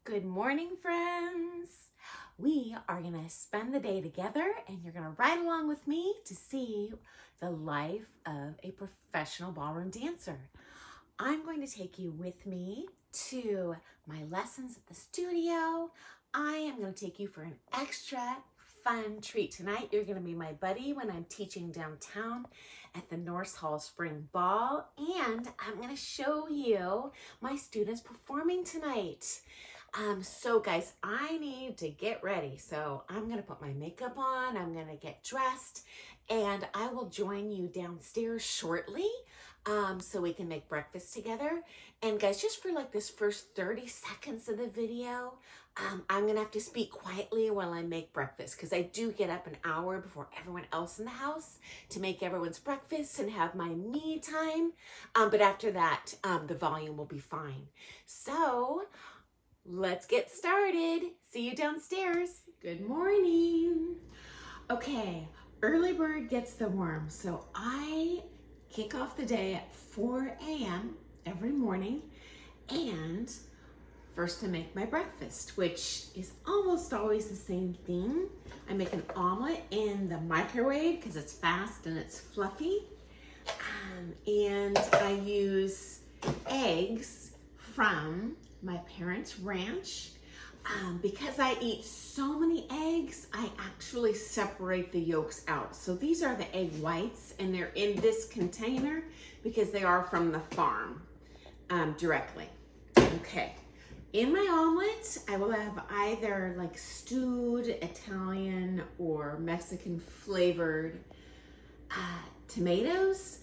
Good morning, friends. We are going to spend the day together and you're going to ride along with me to see the life of a professional ballroom dancer. I'm going to take you with me to my lessons at the studio. I am going to take you for an extra fun treat tonight. You're going to be my buddy when I'm teaching downtown at the Norse Hall Spring Ball, and I'm going to show you my students performing tonight. So guys, I need to get ready. So I'm going to put my makeup on, I'm going to get dressed, and I will join you downstairs shortly so we can make breakfast together. And guys, just for like this first 30 seconds of the video, I'm going to have to speak quietly while I make breakfast because I do get up an hour before everyone else in the house to make everyone's breakfast and have my me time. But after that, the volume will be fine. So let's get started. See you downstairs. Good morning. Okay, early bird gets the worm. So I kick off the day at 4 a.m. every morning, and first I make my breakfast, which is almost always the same thing. I make an omelet in the microwave because it's fast and it's fluffy. And I use eggs from my parents' ranch. Because I eat so many eggs, I actually separate the yolks out. So these are the egg whites, and they're in this container because they are from the farm directly. Okay, in my omelet, I will have either like stewed Italian or Mexican flavored tomatoes.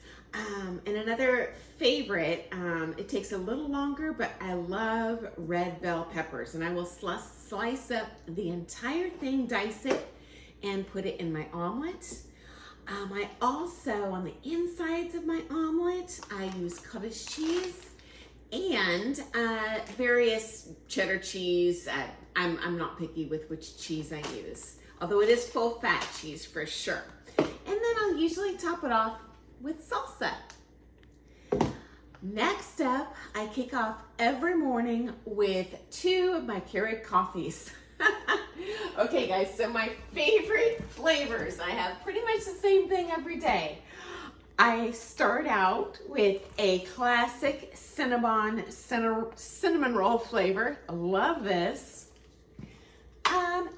And another favorite, it takes a little longer, but I love red bell peppers, and I will slice up the entire thing, dice it, and put it in my omelet. I also, on the insides of my omelet, I use cottage cheese and various cheddar cheese. I'm not picky with which cheese I use, although it is full fat cheese for sure. And then I'll usually top it off with salsa. Next up, I kick off every morning with 2 of my Keurig coffees. Okay guys, so my favorite flavors, I have pretty much the same thing every day. I start out with a classic cinnamon roll flavor. I love this.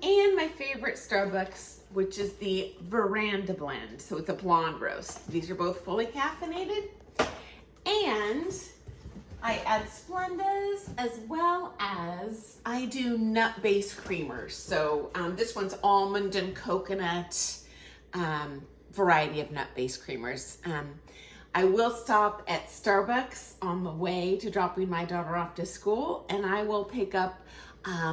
And my favorite Starbucks, which is the Veranda Blend. So it's a blonde roast. These are both fully caffeinated. And I add Splendas, as well as I do nut-based creamers. So this one's almond and coconut, variety of nut-based creamers. I will stop at Starbucks on the way to dropping my daughter off to school, and I will pick up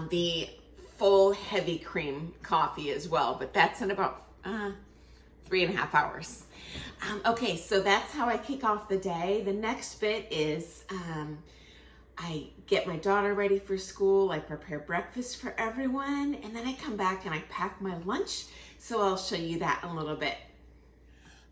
the full heavy cream coffee as well, but that's in about 3.5 hours. Okay, so that's how I kick off the day. The next bit is I get my daughter ready for school, I prepare breakfast for everyone, and then I come back and I pack my lunch, so I'll show you that in a little bit.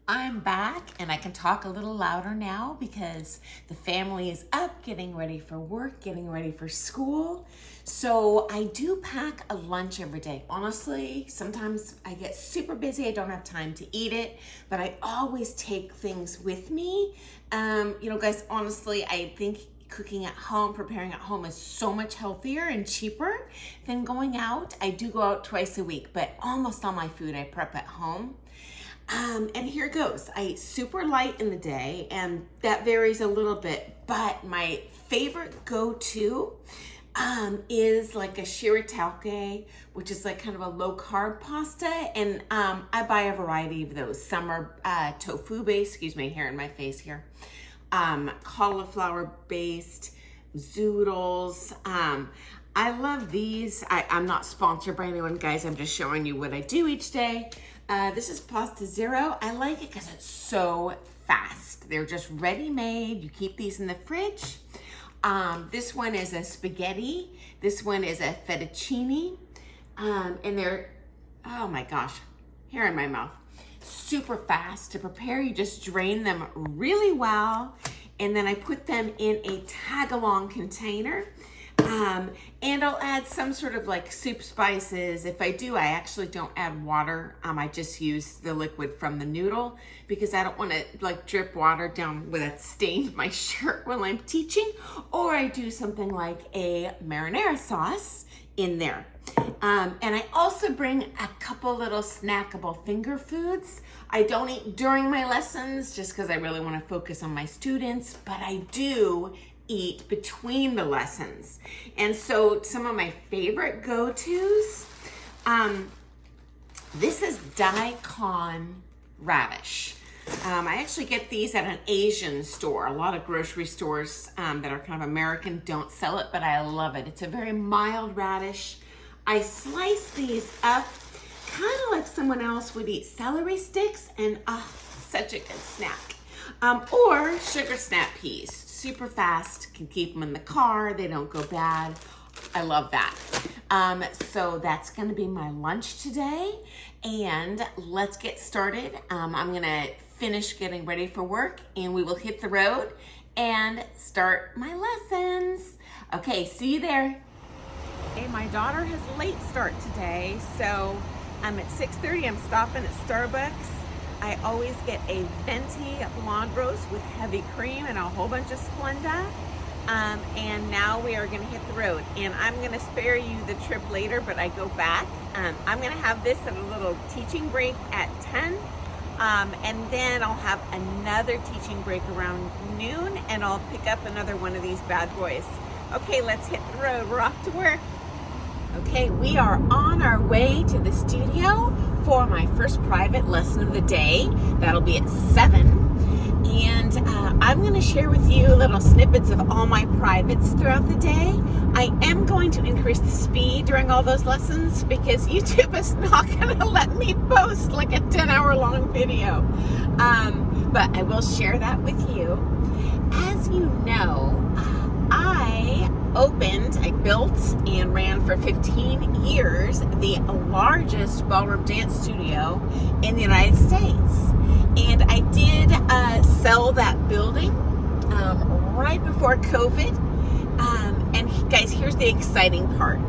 I'm back and I can talk a little louder now because the family is up, getting ready for work, getting ready for school. So I do pack a lunch every day. Honestly, sometimes I get super busy, I don't have time to eat it, but I always take things with me. You know, guys, honestly, I think cooking at home, preparing at home is so much healthier and cheaper than going out. I do go out twice a week, but almost all my food I prep at home. And here goes. I eat super light in the day, and that varies a little bit, but my favorite go-to is like a shirataki, which is like kind of a low-carb pasta, and I buy a variety of those. Some are tofu-based, excuse me, hair in my face here, cauliflower-based, zoodles. I love these. I'm not sponsored by anyone, guys. I'm just showing you what I do each day. This is Pasta Zero. I like it because it's so fast. They're just ready-made. You keep these in the fridge. This one is a spaghetti. This one is a fettuccine. And they're, oh my gosh, hair in my mouth. Super fast to prepare. You just drain them really well. And then I put them in a tag-along container. And I'll add some sort of like soup spices. If I do, I actually don't add water. I just use the liquid from the noodle because I don't want to like drip water down with it stained my shirt while I'm teaching. Or I do something like a marinara sauce in there. And I also bring a couple little snackable finger foods. I don't eat during my lessons just because I really want to focus on my students, but I do eat between the lessons. And so some of my favorite go-tos, this is daikon radish. I actually get these at an Asian store. A lot of grocery stores that are kind of American don't sell it, but I love it. It's a very mild radish. I slice these up kind of like someone else would eat celery sticks, and such a good snack. Or sugar snap peas. Super fast, can keep them in the car, they don't go bad. I love that. So that's gonna be my lunch today, and let's get started. I'm gonna finish getting ready for work and we will hit the road and start my lessons. Okay, see you there. Hey, my daughter has a late start today, so I'm at 6:30, I'm stopping at Starbucks. I always get a venti blonde roast with heavy cream and a whole bunch of Splenda. And now we are gonna hit the road. And I'm gonna spare you the trip later, but I go back. I'm gonna have this at a little teaching break at 10. And then I'll have another teaching break around noon, and I'll pick up another one of these bad boys. Okay, let's hit the road, we're off to work. Okay, we are on our way to the studio for my first private lesson of the day. That'll be at 7. And I'm gonna share with you little snippets of all my privates throughout the day. I am going to increase the speed during all those lessons because YouTube is not gonna let me post like a 10-hour long video. But I will share that with you. As you know, I built and ran for 15 years the largest ballroom dance studio in the United States. And I did sell that building right before COVID. And guys, here's the exciting part.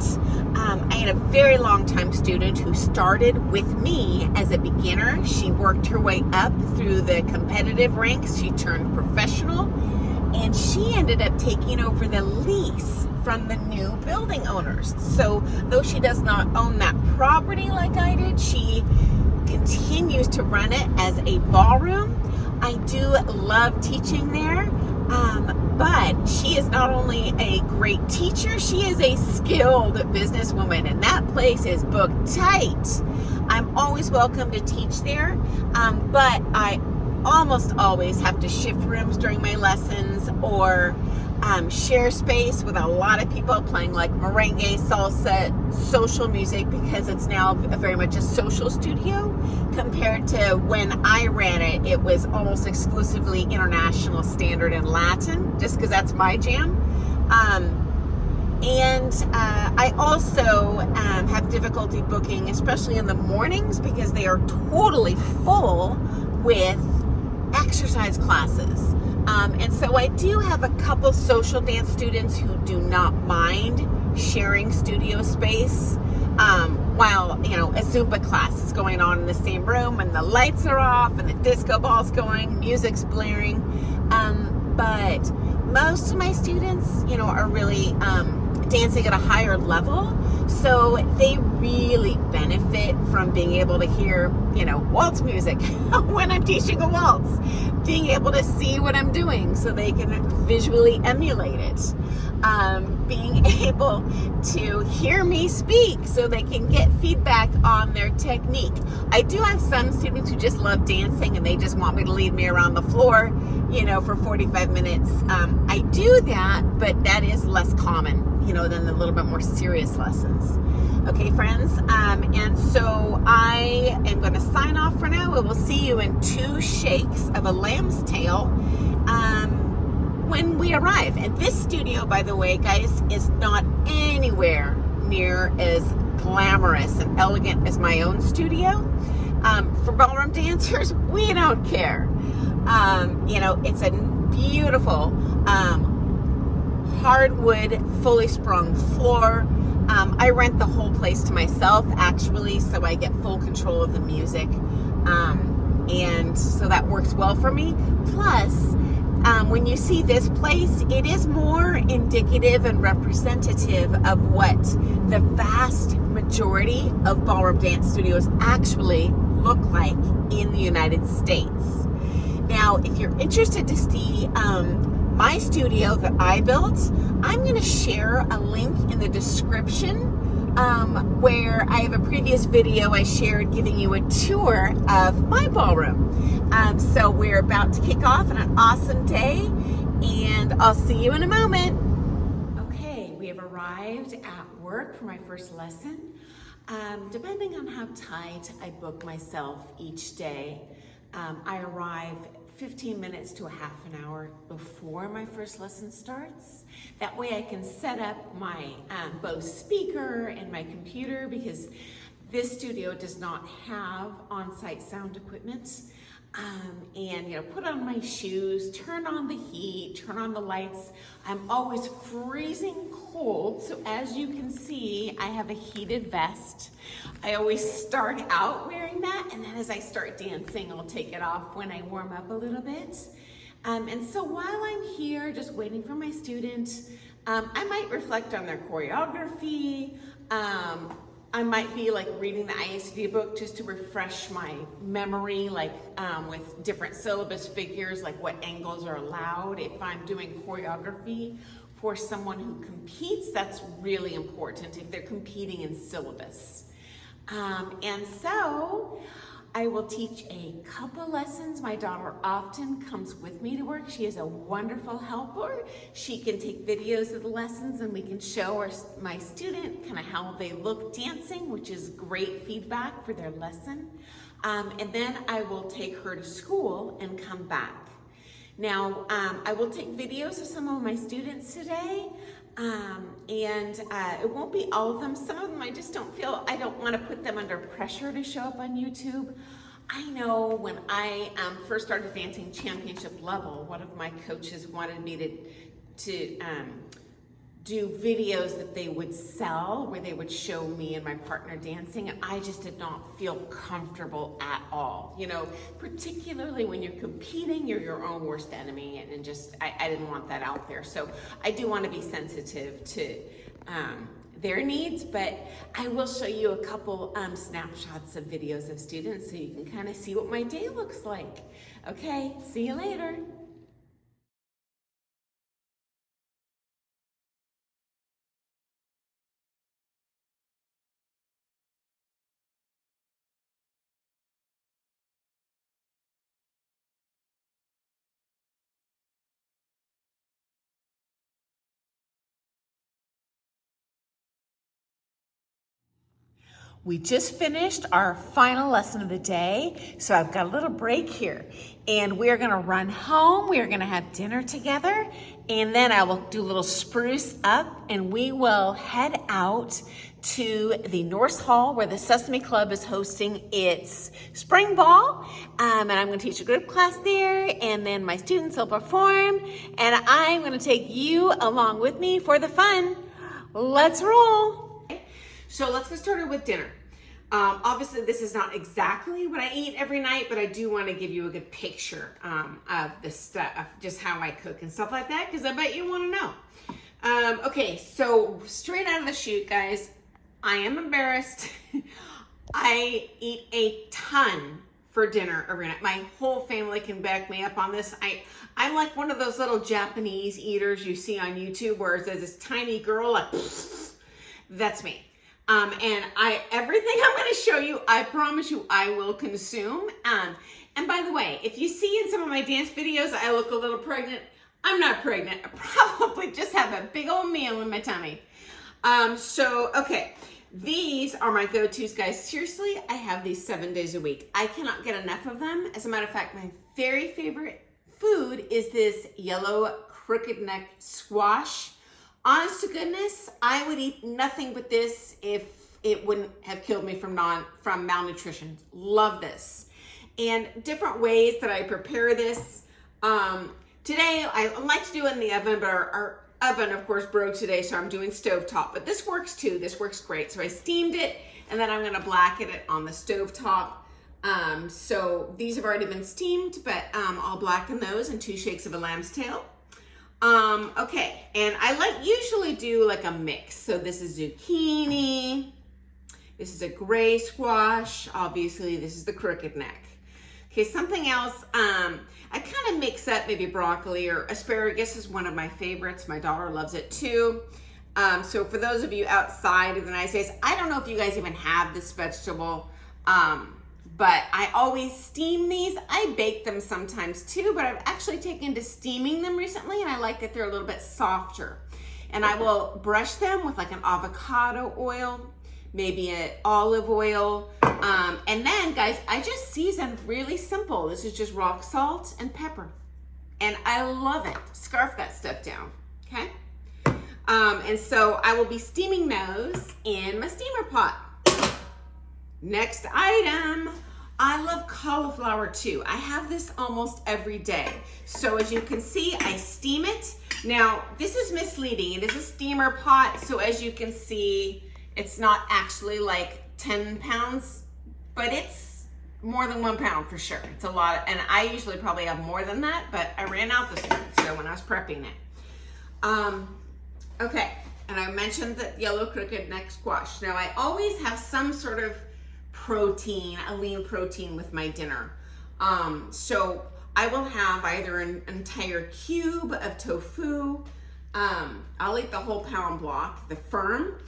I had a very long time student who started with me as a beginner. She worked her way up through the competitive ranks. She turned professional. And she ended up taking over the lease from the new building owners. So though she does not own that property like I did, she continues to run it as a ballroom. I do love teaching there, but she is not only a great teacher, she is a skilled businesswoman, and that place is booked tight. I'm always welcome to teach there, but I almost always have to shift rooms during my lessons or share space with a lot of people playing like merengue, salsa, social music, because it's now very much a social studio compared to when I ran it. It was almost exclusively international standard and Latin, just because that's my jam. And I also have difficulty booking, especially in the mornings, because they are totally full with exercise classes. And so I do have a couple social dance students who do not mind sharing studio space while, you know, a Zumba class is going on in the same room and the lights are off and the disco ball's going, music's blaring. But most of my students, you know, are really dancing at a higher level. So they really benefit from being able to hear, you know, waltz music when I'm teaching a waltz, being able to see what I'm doing so they can visually emulate it, being able to hear me speak so they can get feedback on their technique. I do have some students who just love dancing and they just want me to lead me around the floor, you know, for 45 minutes. I do that, but that is less common, you know, than the little bit more serious lessons. Okay, friends, and so I am going to sign off for now. We will see you in 2 shakes of a lamb's tail when we arrive. And this studio, by the way, guys, is not anywhere near as glamorous and elegant as my own studio. For ballroom dancers, we don't care. You know, it's a beautiful hardwood, fully sprung floor. I rent the whole place to myself, actually, so I get full control of the music. And so that works well for me. Plus, when you see this place, it is more indicative and representative of what the vast majority of ballroom dance studios actually look like in the United States. Now, if you're interested to see my studio that I built, I'm going to share a link in the description where I have a previous video I shared giving you a tour of my ballroom. So we're about to kick off on an awesome day, and I'll see you in a moment. Okay, we have arrived at work for my first lesson. Depending on how tight I book myself each day, I arrive 15 minutes to a half an hour before my first lesson starts. That way I can set up my Bose speaker and my computer, because this studio does not have on-site sound equipment. And put on my shoes, turn on the heat, turn on the lights. I'm always freezing cold, so as you can see, I have a heated vest. I always start out wearing that, and then as I start dancing, I'll take it off when I warm up a little bit. And so while I'm here just waiting for my student, I might reflect on their choreography. I might be like reading the ISD book just to refresh my memory, like with different syllabus figures, like what angles are allowed. If I'm doing choreography for someone who competes, that's really important if they're competing in syllabus. And so I will teach a couple lessons. My daughter often comes with me to work. She is a wonderful helper. She can take videos of the lessons and we can show my student kind of how they look dancing, which is great feedback for their lesson. And then I will take her to school and come back. Now, I will take videos of some of my students today. It won't be all of them. Some of them I just I don't want to put them under pressure to show up on YouTube. I know when I first started dancing championship level, one of my coaches wanted me to do videos that they would sell, where they would show me and my partner dancing, and I just did not feel comfortable at all. Particularly when you're competing, you're your own worst enemy, and just I didn't want that out there. So I do want to be sensitive to their needs, but I will show you a couple snapshots of videos of students so you can kind of see what my day looks like. Okay, see you later. We just finished our final lesson of the day, so I've got a little break here. And we're gonna run home, we're gonna have dinner together, and then I will do a little spruce up, and we will head out to the Norse Hall where the Sesame Club is hosting its spring ball. And I'm gonna teach a group class there, and then my students will perform, and I'm gonna take you along with me for the fun. Let's roll. So let's get started with dinner. Obviously, this is not exactly what I eat every night, but I do want to give you a good picture of the stuff, of just how I cook and stuff like that, because I bet you want to know. Okay, so straight out of the chute, guys, I am embarrassed. I eat a ton for dinner every night. My whole family can back me up on this. I'm like one of those little Japanese eaters you see on YouTube where there's this tiny girl, like, that's me. And everything I'm going to show you, I promise you I will consume. And by the way, if you see in some of my dance videos, I look a little pregnant. I'm not pregnant. I probably just have a big old meal in my tummy. Okay. These are my go-tos, guys. Seriously, I have these 7 days a week. I cannot get enough of them. As a matter of fact, my very favorite food is this yellow crooked neck squash. Honest to goodness, I would eat nothing but this if it wouldn't have killed me from malnutrition. Love this. And different ways that I prepare this. Today, I like to do it in the oven, but oven, of course, broke today, so I'm doing stovetop, but this works too. This works great. So I steamed it, and then I'm gonna blacken it on the stovetop. So these have already been steamed, but I'll blacken those in 2 shakes of a lamb's tail. Okay, and I usually do like a mix. So this is zucchini, this is a gray squash, obviously this is the crooked neck. Okay, something else, I kind of mix up maybe broccoli or asparagus is one of my favorites. My daughter loves it too. So for those of you outside of the United States, I don't know if you guys even have this vegetable, but I always steam these. I bake them sometimes too, but I've actually taken to steaming them recently, and I like that they're a little bit softer. And I will brush them with like an avocado oil, maybe an olive oil. And then guys, I just season really simple. This is just rock salt and pepper. And I love it. Scarf that stuff down, okay? And so I will be steaming those in my steamer pot. Next item, I love cauliflower too. I have this almost every day. So as you can see, I steam it. Now, this is misleading. It is a steamer pot, so as you can see, it's not actually like 10 pounds, but it's more than 1 pound for sure. It's a lot, and I usually probably have more than that, but I ran out this week, so when I was prepping it. Okay, and I mentioned the yellow crooked neck squash. Now, I always have some sort of protein, a lean protein with my dinner. So I will have either an entire cube of tofu. I'll eat the whole pound block, the firm.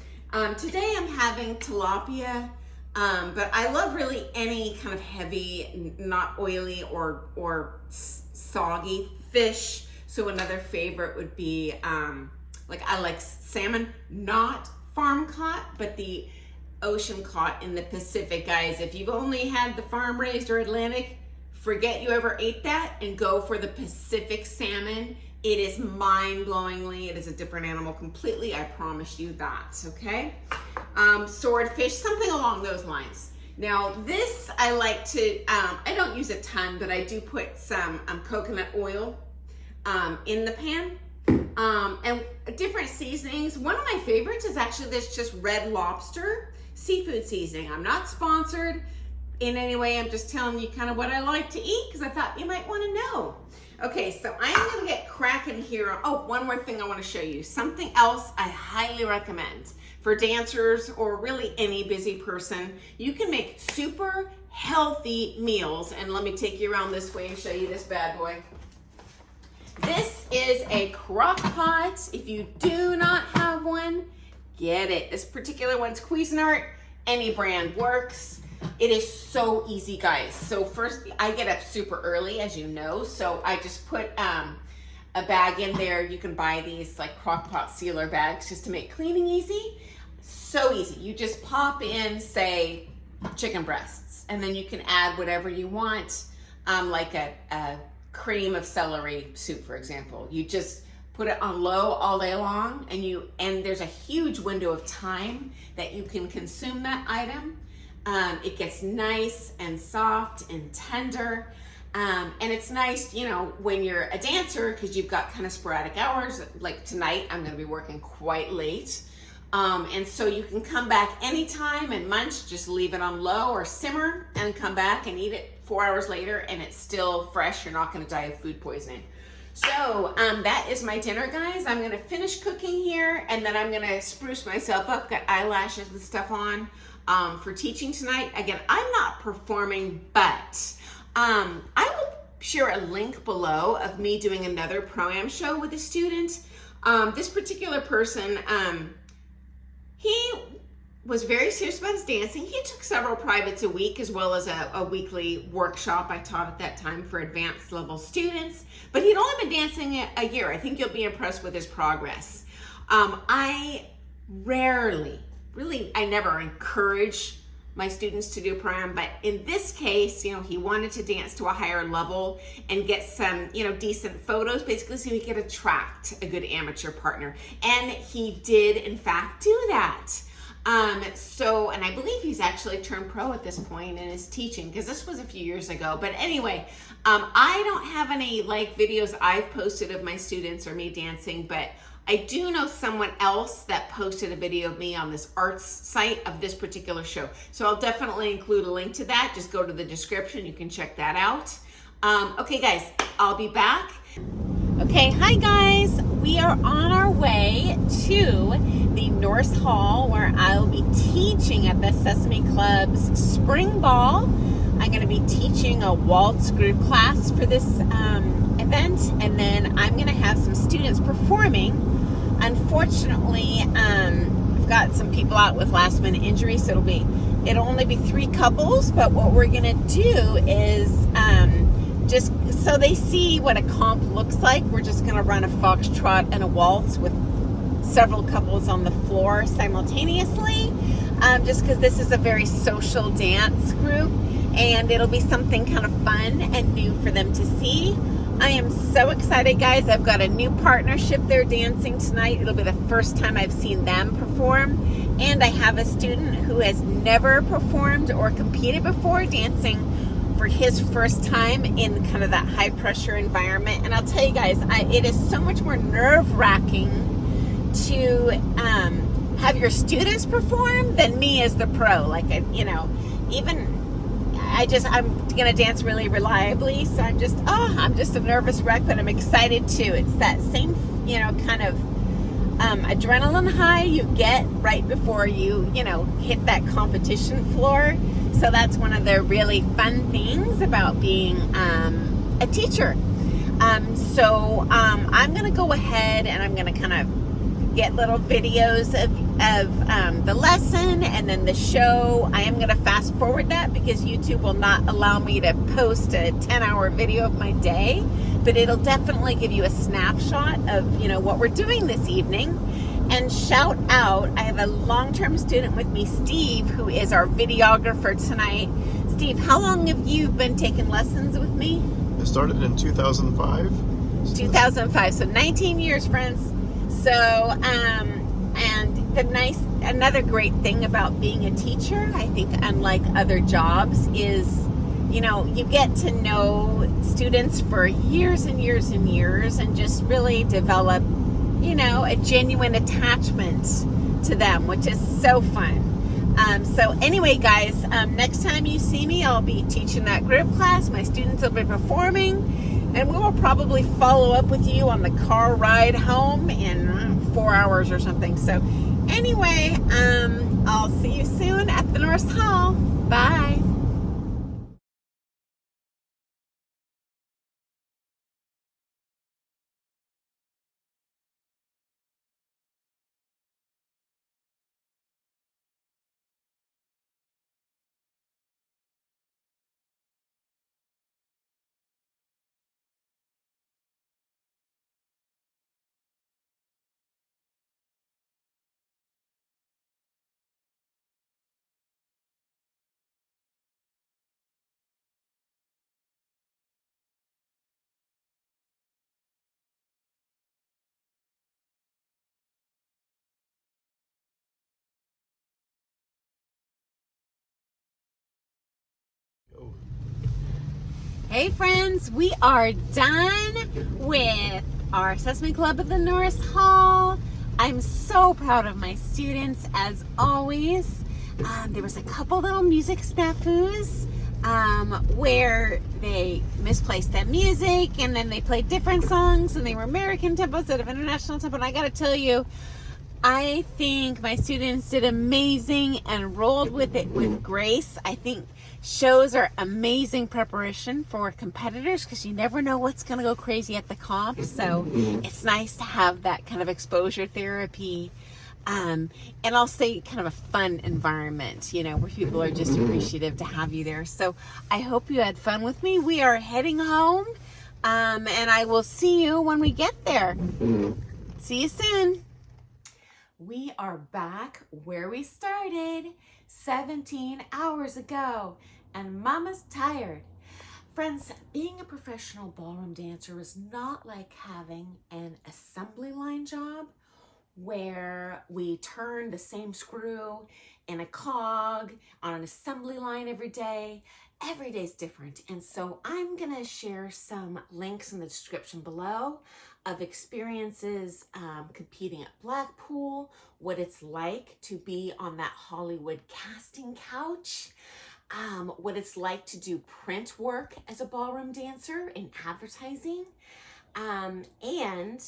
Today I'm having tilapia, but I love really any kind of heavy, not oily or soggy fish. So another favorite would be, I like salmon, not farm caught, but the ocean caught in the Pacific. Guys, if you've only had the farm raised or Atlantic, forget you ever ate that and go for the Pacific salmon. It is mind-blowingly, it is a different animal completely, I promise you that, okay? Swordfish, something along those lines. Now this, I like to, I don't use a ton, but I do put some coconut oil in the pan. And different seasonings. One of my favorites is actually this just Red Lobster seafood seasoning. I'm not sponsored in any way. I'm just telling you kind of what I like to eat because I thought you might want to know. Okay, so I am going to get cracking here. Oh, one more thing I want to show you. Something else I highly recommend for dancers or really any busy person. You can make super healthy meals. And let me take you around this way and show you this bad boy. This is a crock pot. If you do not have one, get it. This particular one's Cuisinart. Any brand works. It is so easy, guys. So first, I get up super early, as you know, so I just put a bag in there. You can buy these like crock pot sealer bags just to make cleaning easy. So easy. You just pop in, say, chicken breasts, and then you can add whatever you want, like a cream of celery soup, for example. You just put it on low all day long, and there's a huge window of time that you can consume that item. It gets nice and soft and tender. And it's nice, you know, when you're a dancer, because you've got kind of sporadic hours. Like tonight, I'm gonna be working quite late. And so you can come back anytime and munch, just leave it on low or simmer and come back and eat it 4 hours later and it's still fresh. You're not gonna die of food poisoning. So that is my dinner, guys. I'm gonna finish cooking here and then I'm gonna spruce myself up, got eyelashes and stuff on for teaching tonight. Again, I'm not performing, but I will share a link below of me doing another pro-am show with a student. This particular person, he was very serious about his dancing. He took several privates a week as well as a weekly workshop I taught at that time for advanced level students, but he'd only been dancing a year. I think you'll be impressed with his progress. I rarely, really, I never encourage my students to do pro-am, but in this case, you know, he wanted to dance to a higher level and get some, you know, decent photos, basically, so he could attract a good amateur partner. And he did, in fact, do that. And I believe he's actually turned pro at this point in his teaching, because this was a few years ago. But anyway, I don't have any like videos I've posted of my students or me dancing, but I do know someone else that posted a video of me on this arts site of this particular show. So I'll definitely include a link to that. Just go to the description. You can check that out. Okay, guys, I'll be back. Okay, hi guys. We are on our way to the Norse Hall where I'll be teaching at the Sesame Club's Spring Ball. I'm going to be teaching a waltz group class for this event, and then I'm going to have some students performing. Unfortunately, I've got some people out with last minute injuries, so it'll only be 3 couples, but what we're going to do is just so they see what a comp looks like, we're just going to run a foxtrot and a waltz with several couples on the floor simultaneously, just because this is a very social dance group, and it'll be something kind of fun and new for them to see. I am so excited, guys. I've got a new partnership they're dancing tonight. It'll be the first time I've seen them perform, and I have a student who has never performed or competed before dancing for his first time in kind of that high pressure environment. And I'll tell you guys, it is so much more nerve-wracking to have your students perform than me as the pro. Like, I'm gonna dance really reliably, so I'm just a nervous wreck, but I'm excited too. It's that same, kind of adrenaline high you get right before you hit that competition floor. So that's one of the really fun things about being a teacher. So I'm going to go ahead and I'm going to kind of get little videos of the lesson and then the show. I am going to fast forward that because YouTube will not allow me to post a 10-hour video of my day, but it'll definitely give you a snapshot of what we're doing this evening. And shout out, I have a long-term student with me, Steve, who is our videographer tonight. Steve, how long have you been taking lessons with me? I started in 2005. 2005, so 19 years, friends. So, and another great thing about being a teacher, I think unlike other jobs, is, you get to know students for years and years and years and just really develop a genuine attachment to them, which is so fun. So anyway, guys, next time you see me, I'll be teaching that group class. My students will be performing, and we will probably follow up with you on the car ride home in 4 hours or something. So anyway, I'll see you soon at the Norse Hall. Bye. Hey friends, we are done with our Sesame Club at the Norse Hall. I'm so proud of my students as always. There was a couple little music snafus where they misplaced their music and then they played different songs and they were American tempo instead of international tempo. And I gotta tell you, I think my students did amazing and rolled with it with grace. I think shows are amazing preparation for competitors because you never know what's going to go crazy at the comp. So it's nice to have that kind of exposure therapy. And I'll say kind of a fun environment, where people are just appreciative to have you there. So I hope you had fun with me. We are heading home, and I will see you when we get there. See you soon. We are back where we started 17 hours ago, and Mama's tired. Friends, being a professional ballroom dancer is not like having an assembly line job where we turn the same screw in a cog on an assembly line every day. Every day is different. And so I'm gonna share some links in the description below of experiences competing at Blackpool, what it's like to be on that Hollywood casting couch, what it's like to do print work as a ballroom dancer in advertising, and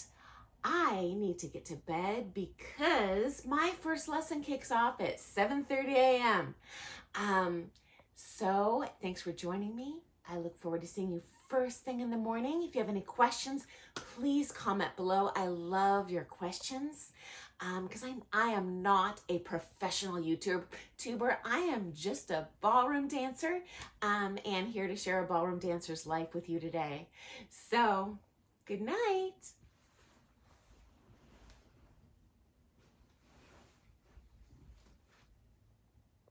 I need to get to bed because my first lesson kicks off at 7:30 a.m. So thanks for joining me. I look forward to seeing you first thing in the morning. If you have any questions, please comment below. I love your questions because I am not a professional YouTuber. I am just a ballroom dancer and here to share a ballroom dancer's life with you today. So good night.